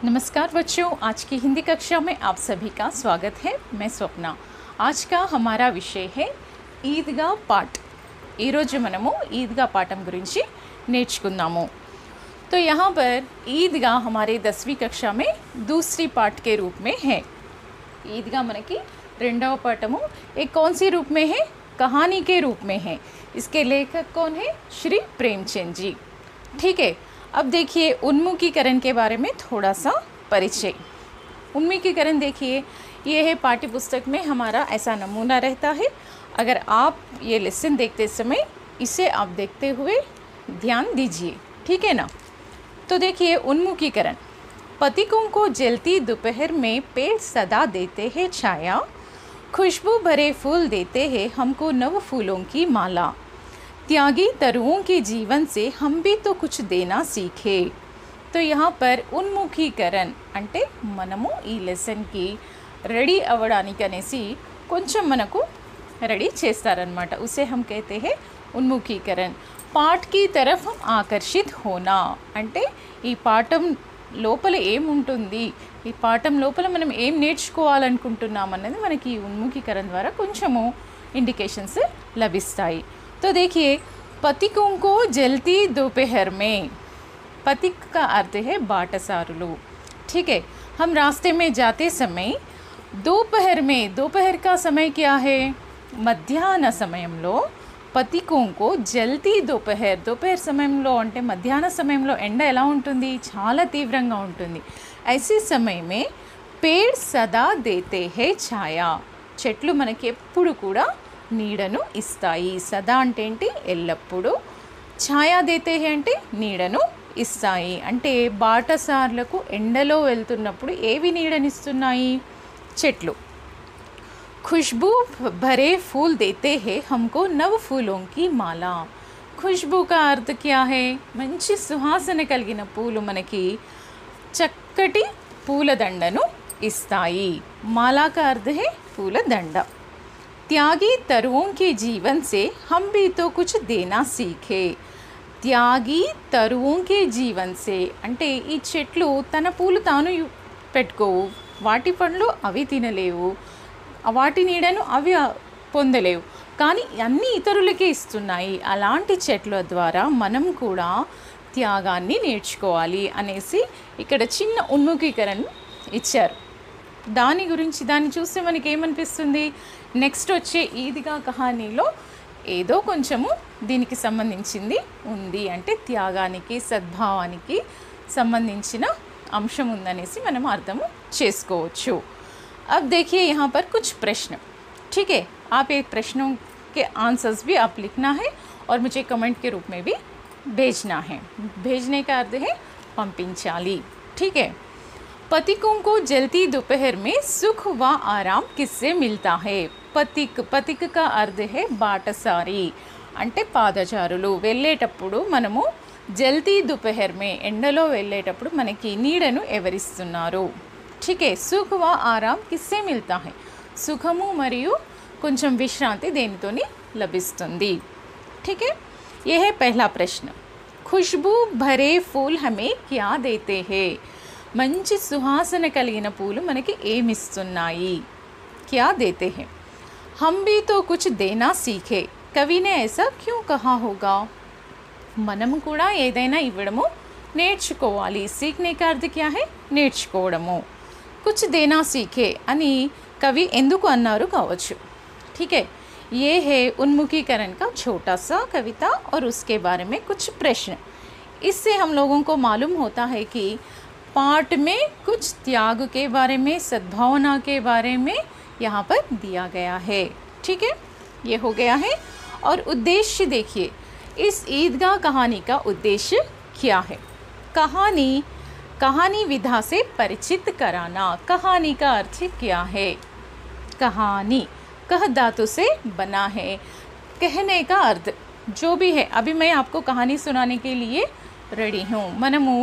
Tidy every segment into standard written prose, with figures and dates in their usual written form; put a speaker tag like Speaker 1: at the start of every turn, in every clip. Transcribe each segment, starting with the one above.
Speaker 1: नमस्कार बच्चों, आज की हिंदी कक्षा में आप सभी का स्वागत है। मैं स्वप्ना। आज का हमारा विषय है ఈద్గా పాఠ్। ఈరోజు మనము ఈద్గా పాఠం గురించి నేర్చుకుందాము। तो यहाँ पर ईदगा हमारे 10वीं कक्षा में दूसरी पाठ के रूप में है। ईदगा मन की రెండవ पाठमु एक कौन सी रूप में है? कहानी के रूप में है। इसके लेखक कौन है? श्री प्रेमचंद जी। ठीक है, अब देखिए उन्मुखीकरण के बारे में थोड़ा सा परिचय। उन्मुखीकरण देखिए, ये है पाठ्य पुस्तक में हमारा ऐसा नमूना रहता है। अगर आप ये लेसन देखते समय इसे आप देखते हुए ध्यान दीजिए, ठीक है ना। तो देखिए उन्मुखीकरण। पथिकों को जलती दोपहर में पेड़ सदा देते हैं छाया, खुशबू भरे फूल देते हैं हमको नव फूलों की माला, त्यागी तरुओं के जीवन से हम भी तो कुछ देना सीखे। तो यहाँ पर उन्मुखीकरण అంటే మనము ఈ లెసన్కి రెడీ అవ్వడానికి అనేసి కొంచెం మనకు రెడీ చేస్తారనమాట। उसे हम कहते हैं उन्मुखीकरण। पाठ की तरफ हम आकर्षित होना అంటే ఈ పాఠం లోపల ఏముంటుంది, ఈ పాఠం లోపల మనం ఏం నేర్చుకోవాలనుకుంటున్నాం అన్నది మనకి ఈ ఉన్ముఖీకరణ ద్వారా కొంచెము ఇండికేషన్స్ లభిస్తాయి। तो देखिए पथिकों को जलती दोपहर में, पथिक का अर्थ है बाटसारुलू। ठीक है, हम रास्ते में जाते समय दोपहर में, दोपहर का समय क्या है? మధ్యాహ్న సమయంలో పథికోంకో జల్తీ దోపహర్, దోపహర్ సమయంలో అంటే మధ్యాహ్న సమయంలో ఎండ ఎలా ఉంటుంది? చాలా తీవ్రంగా ఉంటుంది। ऐसे समय में पेड़ सदा देते हैं छाया, చెట్లు మనకి ఎప్పుడు కూడా నీడను ఇస్తాయి। సదా అంటే ఏంటి? ఎల్లప్పుడూ। ఛాయా దేతే హే అంటే నీడను ఇస్తాయి। అంటే బాటసార్లకు ఎండలో వెళ్తున్నప్పుడు ఏవి నీడనిస్తున్నాయి? చెట్లు। खुशबू भरे फूल देते हैं हमको नव फूलों की माला। खुशबू का अर्थ क्या है? మంచి సువాసన కలిగిన పూలు మనకి చక్కటి పూలదండను ఇస్తాయి। మాలా का अर्थ है పూలదండ। त्यागी तरुओं के जीवन से हम भी तो कुछ देना सीखे। త్యాగి తరువుం కే జీవన్ సే అంటే ఈ చెట్లు తన పూలు తాను పెట్టుకోవు, వాటి పండ్లు అవి తినలేవు, వాటి నీడను అవి పొందలేవు, కానీ అన్ని ఇతరులకే ఇస్తున్నాయి। అలాంటి చెట్ల ద్వారా మనం కూడా త్యాగాన్ని నేర్చుకోవాలి అనేసి ఇక్కడ చిన్న ఉన్ముఖీకరణ ఇచ్చారు। దాని గురించి దాన్ని చూస్తే మనకి ఏమనిపిస్తుంది? నెక్స్ట్ వచ్చే ఈద్గా కహానీలో ఏదో కొంచెము దీనికి సంబంధించింది ఉంది, అంటే త్యాగానికి సద్భావానికి సంబంధించిన అంశం ఉందనేసి మనం అర్థం చేసుకోవచ్చు। अब देखिए यहाँ पर कुछ प्रश्न, ठीक है। आप एक प्रश्नों के आंसर्स भी आप लिखना है और मुझे कमेंट के रूप में भी भेजना है। भेजने का अर्थ है पंपिंचाली, ठीक है। पथिकों को जलती दोपहर में सुख व आराम किससे मिलता है? पथिक, पथिक का अर्थ है బాటసారి అంటే పాదచారులు। వెళ్ళేటప్పుడు మనము జల్తీ दोपहर में ఎండలో వెళ్ళేటప్పుడు మనకి నీడను ఎవరిస్తున్నారు? ठीक है, सुख व आराम किससे मिलता है? సుఖము మరియు కొంచెం విశ్రాంతి దేనితోని లభిస్తుంది? ठीक है, यह है पहला प्रश्न। खुशबू भरे फूल हमें क्या देते हैं? మంచి సువాసన కలిగిన పూలు మనకి ఏమిస్తున్నాయి? क्या देते हैं? हम भी तो कुछ देना सीखे, कवि ने ऐसा क्यों कहा होगा? మనము కూడా ఏదైనా ఇవ్వడము నేర్చుకోవాలి। सीखने का अर्थ क्या है? నేర్చుకోవడము। कुछ देना सीखे అని కవి ఎందుకు అన్నారు కావచ్చు। ठीक है, ये है उन्मुखीकरण का छोटा सा कविता और उसके बारे में कुछ प्रश्न। इससे हम लोगों को मालूम होता है कि पाठ में कुछ त्याग के बारे में, सद्भावना के बारे में यहाँ पर दिया गया है। ठीक है, ये हो गया है। और उद्देश्य देखिए, इस ईदगाह कहानी का उद्देश्य क्या है? कहानी, कहानी विधा से परिचित कराना। कहानी का अर्थ क्या है? कहानी कह धातु से बना है। कहने का अर्थ जो भी है, अभी मैं आपको कहानी सुनाने के लिए రెడీ హూ। మనము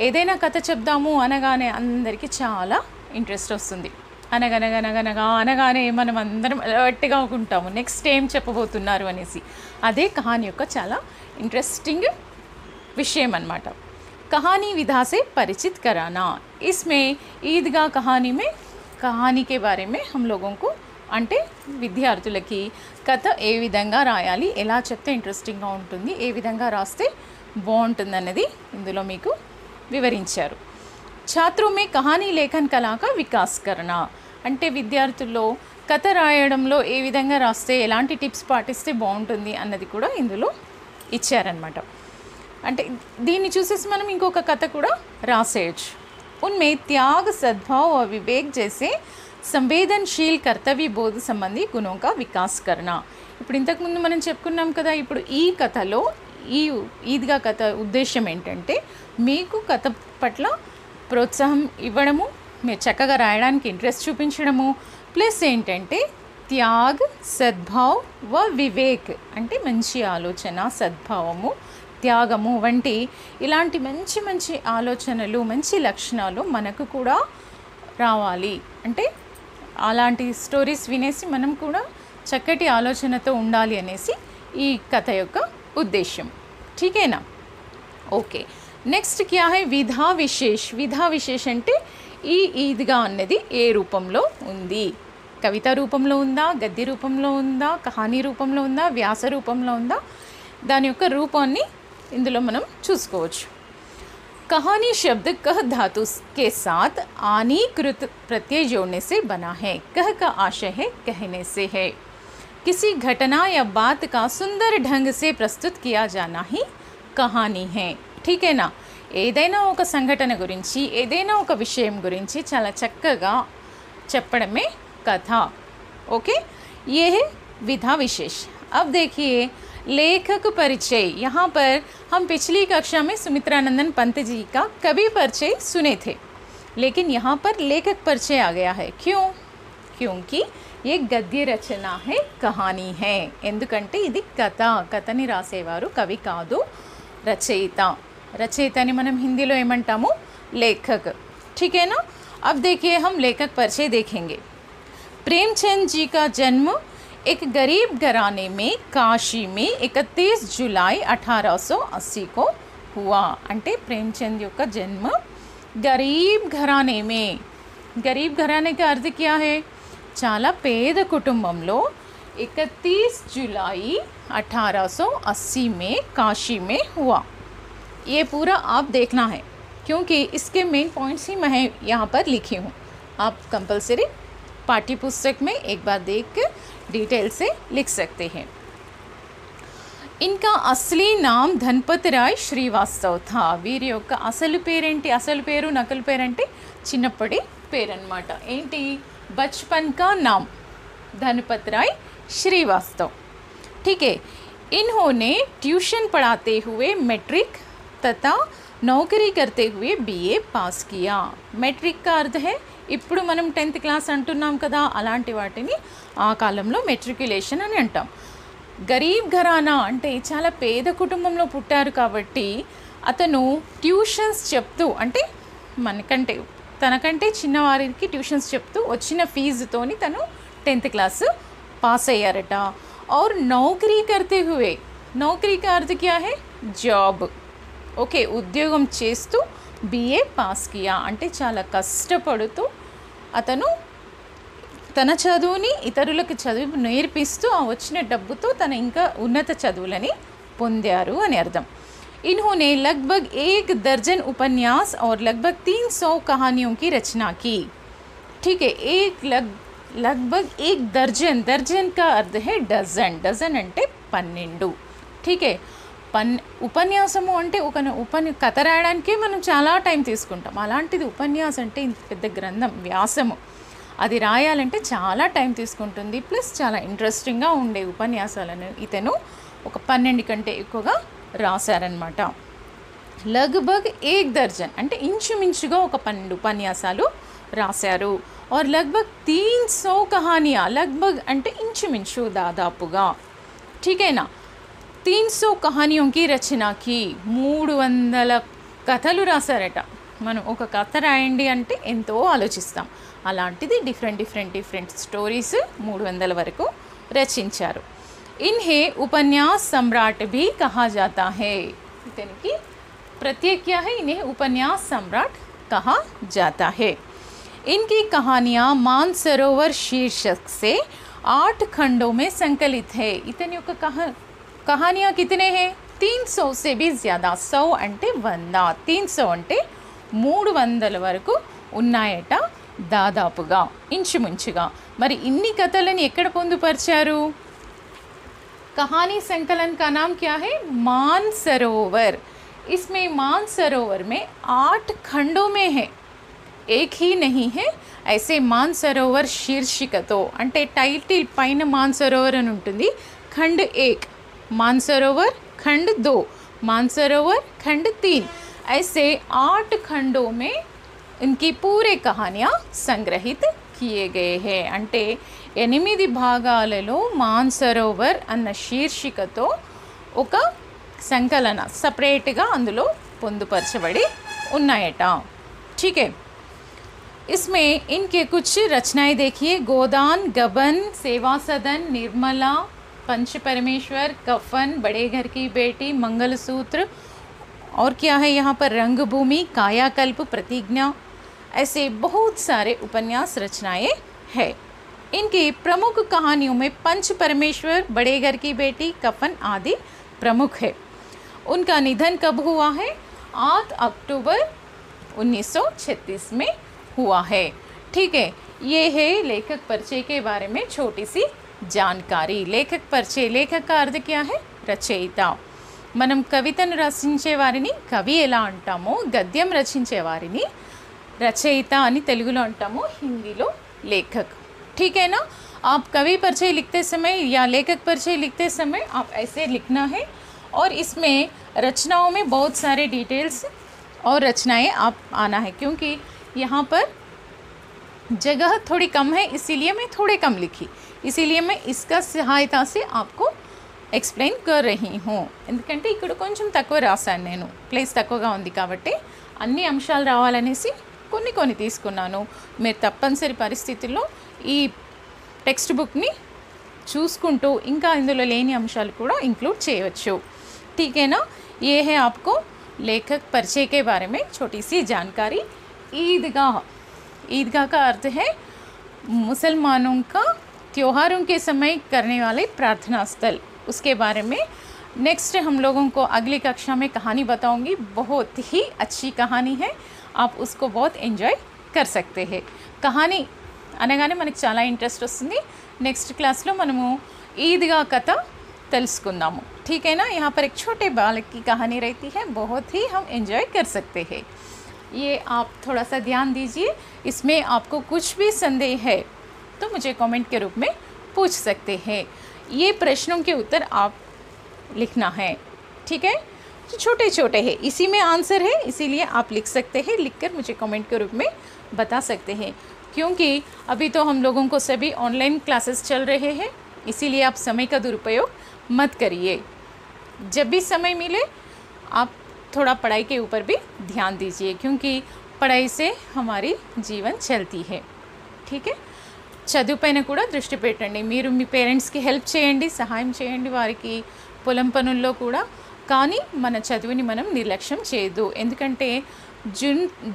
Speaker 1: ఏదైనా కథ చెప్దాము అనగానే అందరికీ చాలా ఇంట్రెస్ట్ వస్తుంది। అనగనగనగనగా అనగానే మనం అందరం అలర్ట్గా ఉంటాము, నెక్స్ట్ ఏం చెప్పబోతున్నారు అనేసి। అదే కహాని యొక్క చాలా ఇంట్రెస్టింగ్ విషయం అన్నమాట। कहानी विधा से परिचित कराना। इसमें ईदगाह कहानी में कहानी के बारे में हम लोगों को అంటే విద్యార్థులకి కథ ఏ విధంగా రాయాలి, ఎలా చెప్తే ఇంట్రెస్టింగ్గా ఉంటుంది, ఏ విధంగా రాస్తే బాగుంటుంది అన్నది ఇందులో మీకు వివరించారు. छात्रों में कहानी लेखन कला का विकास करना అంటే విద్యార్థుల్లో కథ రాయడంలో ఏ విధంగా రాస్తే ఎలాంటి టిప్స్ పాటిస్తే బాగుంటుంది అన్నది కూడా ఇందులో ఇచ్చారనమాట. అంటే దీన్ని చూసేసి మనం ఇంకొక కథ కూడా రాసేయచ్చు. उनमें त्याग, सद्भाव और विवेक जैसे संवेदनशील कर्तव्य बोध संबंधी गुणों का विकास करना. ఇప్పుడు ఇంతకుముందు మనం చెప్పుకున్నాం కదా, ఇప్పుడు ఈ కథలో ఈ ఈద్గా కథ ఉద్దేశం ఏంటంటే మీకు కథ పట్ల ప్రోత్సాహం ఇవ్వడము, మీరు చక్కగా రాయడానికి ఇంట్రెస్ట్ చూపించడము, ప్లస్ ఏంటంటే త్యాగ్, సద్భావ్ వ వివేక్ అంటే మంచి ఆలోచన, సద్భావము, త్యాగము వంటి ఇలాంటి మంచి మంచి ఆలోచనలు, మంచి లక్షణాలు మనకు కూడా రావాలి. అంటే అలాంటి స్టోరీస్ వినేసి మనం కూడా చక్కటి ఆలోచనతో ఉండాలి అనేసి ఈ కథ యొక్క ఉద్దేశం. ఠీకేనా? ఓకే. నెక్స్ట్ క్యా హై విధా విశేష్. విధా విశేష్ అంటే ఈ ఈద్గా అన్నది ఏ రూపంలో ఉంది, కవిత రూపంలో ఉందా, గద్య రూపంలో ఉందా, కహానీ రూపంలో ఉందా, వ్యాస రూపంలో ఉందా, దాని యొక్క రూపాన్ని ఇందులో మనం చూసుకోవచ్చు. कहानी शब्द कह धातु के साथ आनीकृत प्रत्यय जोड़ने से बना है. कह का आशय है कहने से है. किसी घटना या बात का सुंदर ढंग से प्रस्तुत किया जाना ही कहानी है. ठीक है ना? ఏదైనా ఒక సంఘటన గురించి, ఏదైనా ఒక విషయం గురించి చాలా చక్కగా చెప్పడమే కథ. ఓకే, ये है विधा विशेष. अब देखिए लेखक परिचय. यहाँ पर हम पिछली कक्षा में सुमित्रानंदन पंत जी का कवि परिचय सुने थे, लेकिन यहाँ पर लेखक परिचय आ गया है. क्यों? क्योंकि ये गद्य रचना है, कहानी है. ఎందుకంటే ఇది కథ, కథని రాసేవారు కవి కాదు, రచయిత. రచయితని మనం హిందీలో ఏమంటాము? లేఖక్. ठीक है ना? अब देखिए हम लेखक परिचय देखेंगे. प्रेमचंद जी का जन्म एक गरीब घराने में काशी में 31 जुलाई 1880 को हुआ. అంటే ప్రేమ్చంద్ యొక్క జన్మ గరీబ్ ఘరానే మే. గరీబ్ ఘరానే का अर्थ क्या है? చాలా పేద కుటుంబంలో 31 जुलाई 1880 में काशी में हुआ. ये पूरा आप देखना है क्योंकि इसके मेन पॉइंट्स ही मैं यहाँ पर लिखी हूँ. आप कंपलसरी पाठ्य पुस्तक में एक बार देख कर डिटेल से लिख सकते हैं. इनका असली नाम धनपत राय श्रीवास्तव था. వీరి యొక్క అసలు పేరేంటి? అసలు పేరు, నకలు పేరంటే చిన్నప్పటి పేరు అన్నమాట. ఏంటి? बचपन का नाम धनपत राय श्रीवास्तव. ठीक है. इन्होंने ट्यूशन पढ़ाते हुए मैट्रिक तथा नौकरी करते हुए बीए पास किया. मैट्रिक का अर्थ है ఇప్పుడు మనం 10th క్లాస్ అంటున్నాం కదా, అలాంటి వాటిని ఆ కాలంలో మెట్రికులేషన్ అని అంటాం. గరీబ్ ఘరానా అంటే చాలా పేద కుటుంబంలో పుట్టారు కాబట్టి అతను ట్యూషన్స్ చెప్తూ, అంటే మనకంటే తనకంటే చిన్నవారికి ట్యూషన్స్ చెప్తూ వచ్చిన ఫీజుతోని తను 10th క్లాస్ పాస్ అయ్యారట. और नौकरी करते हुए, नौकरी का अर्थ क्या है? జాబ్. ఓకే, ఉద్యోగం చేస్తూ बीए పాస్ కియా అంటే చాలా కష్టపడుతూ అతను తన చదువుని ఇతరులకు చదువు నేర్పిస్తూ ఆ వచ్చిన డబ్బుతో తన ఇంకా ఉన్నత చదువులని పొందారు అని అర్థం. इन्होंने लगभग 1 दर्जन उपन्यास और लगभग 300 कहानियों की रचना की. ठीक है. लगभग 1 दर्जन. दर्जन का अर्थ है डजन. डजन అంటే 12. ठीक है. ఉపన్యాసము అంటే ఒక కథ రాయడానికే మనం చాలా టైం తీసుకుంటాం. అలాంటిది ఉపన్యాసం అంటే ఇంత పెద్ద గ్రంథం, వ్యాసము, అది రాయాలంటే చాలా టైం తీసుకుంటుంది. ప్లస్ చాలా ఇంట్రెస్టింగ్గా ఉండే ఉపన్యాసాలను ఇతను ఒక 12 కంటే ఎక్కువగా రాశారనమాట. లగ్భగ్ 1 దర్జన్ అంటే ఇంచుమించుగా ఒక 12 ఉపన్యాసాలు రాశారు. और लगभग 300 कहानियाँ. लगभग అంటే ఇంచుమించు, దాదాపుగా. ठीक है ना? 300 कहानियों की रचना की. 300 కథలు రాశారట. మనం ఒక కథ రాయండి అంటే ఎంతో ఆలోచిస్తాం. అలాంటిది డిఫరెంట్ స్టోరీస్ 300 వరకు రచించారు. इन्हें उपन्यास सम्राट भी कहा जाता है. ఇతనికి प्रत्येक क्या है, इन्हें उपन्यास सम्राट कहा जाता है। इनकी कहानियाँ मानसरोवर शीर्षक से 8 खंडों में संकलित है। इतनी कहानियाँ कितने हैं? 300 से भी ज़्यादा। 100 అంటే 100, 300 అంటే 300 వరకు ఉన్నాయట దాదాపుగా, ఇంచుమించుగా। మరి ఇన్ని కథలను ఎక్కడ పొందుపరిచారు? कहानी संकलन का नाम क्या है? मानसरोवर। इसमें मानसरोवर में 8 खंडों में है, एक ही नहीं है। ऐसे मानसरोवर शीर्षिकतो అంటే టైటిల్ పైన మానసరోవర్ అని ఉంటుంది। खंड 1 मानसरोवर, खंड 2 मानसरोवर, खंड 3, ऐसे 8 खंडों में इनकी पूरे कहानियाँ संग्रहित किए गए हैं। అంటే 8 భాగాలలో మానసరోవర్ అన్న శీర్షికతో ఒక సంకలన సపరేట్గా అందులో పొందుపరచబడి ఉన్నాయట। ठीक है, इसमें इनके कुछ रचनाएं देखिए। गोदान, गबन, सेवा सदन, निर्मला, पंच परमेश्वर, कफन, बड़े घर की बेटी, मंगलसूत्र, और क्या है यहाँ पर रंगभूमि, कायाकल्प, प्रतिज्ञा, ऐसे बहुत सारे उपन्यास रचनाएं हैं। इनकी प्रमुख कहानियों में पंच परमेश्वर, बड़े घर की बेटी, कफन आदि प्रमुख है। उनका निधन कब हुआ है? 8 अक्टूबर 1936 में हुआ है। ठीक है, ये है लेखक परिचय के बारे में छोटी सी जानकारी। लेखक परिचय, लेखक का अर्थ क्या है? రచయిత। మనం కవితను రచించే వారిని కవి ఎలా అంటామో, గద్యం రచించే వారిని రచయిత అని తెలుగులో అంటామో, హిందీలో లేఖక్। ठीक है ना। आप कवि परिचय लिखते समय या लेखक परिचय लिखते समय आप ऐसे लिखना है, और इसमें रचनाओं में बहुत सारे डिटेल्स और रचनाएं आप आना है, क्योंकि यहाँ पर जगह थोड़ी कम है, इसीलिए मैं थोड़े कम लिखी, इसीलिए मैं इसका सहायता से आपको ఎక్స్ప్లెయిన్ कर रही हूँ। ఎందుకంటే ఇక్కడ కొంచెం తక్కువ రాశాను, నేను ప్లేస్ తక్కువగా ఉంది కాబట్టి అన్ని అంశాలు రావాలనేసి కొన్ని తీసుకున్నాను। మీరు తప్పనిసరి పరిస్థితుల్లో ఈ టెక్స్ట్ బుక్ని చూసుకుంటూ ఇంకా ఇందులో లేని అంశాలు కూడా ఇంక్లూడ్ చేయవచ్చు। ठीक है ना। ये है आपको लेखक परिचय के बारे में छोटी सी जानकारी। ईदगाह, ईदगाह का अर्थ है मुसलमानों का त्योहारों के समय करने वाले प्रार्थना स्थल। उसके बारे में नेक्स्ट हम लोगों को अगली कक्षा में कहानी बताऊंगी। बहुत ही अच्छी कहानी है, आप उसको बहुत एंजॉय कर सकते हैं। कहानी అనగానే మనకి చాలా ఇంట్రెస్ట్ వస్తుంది। నెక్స్ట్ క్లాస్లో మనము ఈద్గా కథ తెలుసుకుందాము। ठीक है ना। यहाँ पर एक छोटे बालक की कहानी रहती है, बहुत ही हम एंजॉय कर सकते हैं। ये आप थोड़ा सा ध्यान दीजिए। इसमें आपको कुछ भी संदेह है तो मुझे कमेंट के रूप में पूछ सकते हैं। ये प्रश्नों के उत्तर आप लिखना है। ठीक है, जो छोटे छोटे हैं, इसी में आंसर है, इसीलिए आप लिख सकते हैं। लिखकर मुझे कमेंट के रूप में बता सकते हैं, क्योंकि अभी तो हम लोगों को सभी ऑनलाइन क्लासेस चल रहे हैं, इसीलिए आप समय का दुरुपयोग मत करिए। जब भी समय मिले आप थोड़ा पढ़ाई के ऊपर भी ध्यान दीजिए, क्योंकि पढ़ाई से हमारी जीवन चलती है। ठीक है, చదువు పైన కూడా దృష్టి పెట్టండి। మీరు మీ పేరెంట్స్కి హెల్ప్ చేయండి, సహాయం చేయండి వారికి పొలం పనుల్లో కూడా, కానీ మన చదువుని మనం నిర్లక్ష్యం చేయొద్దు। ఎందుకంటే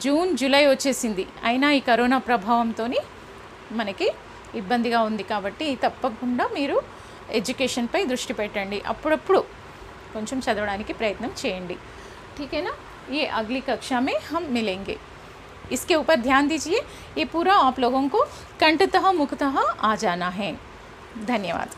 Speaker 1: జూన్ జూలై వచ్చేసింది, అయినా ఈ కరోనా ప్రభావంతో మనకి ఇబ్బందిగా ఉంది కాబట్టి తప్పకుండా మీరు ఎడ్యుకేషన్పై దృష్టి పెట్టండి, అప్పుడప్పుడు కొంచెం చదవడానికి ప్రయత్నం చేయండి। ठीक है ना। ये अगली कक्षा में हम मिलेंगे, इसके ऊपर ध्यान दीजिए। ये पूरा आप लोगों को कंठतः मुखतः आ जाना है। धन्यवाद।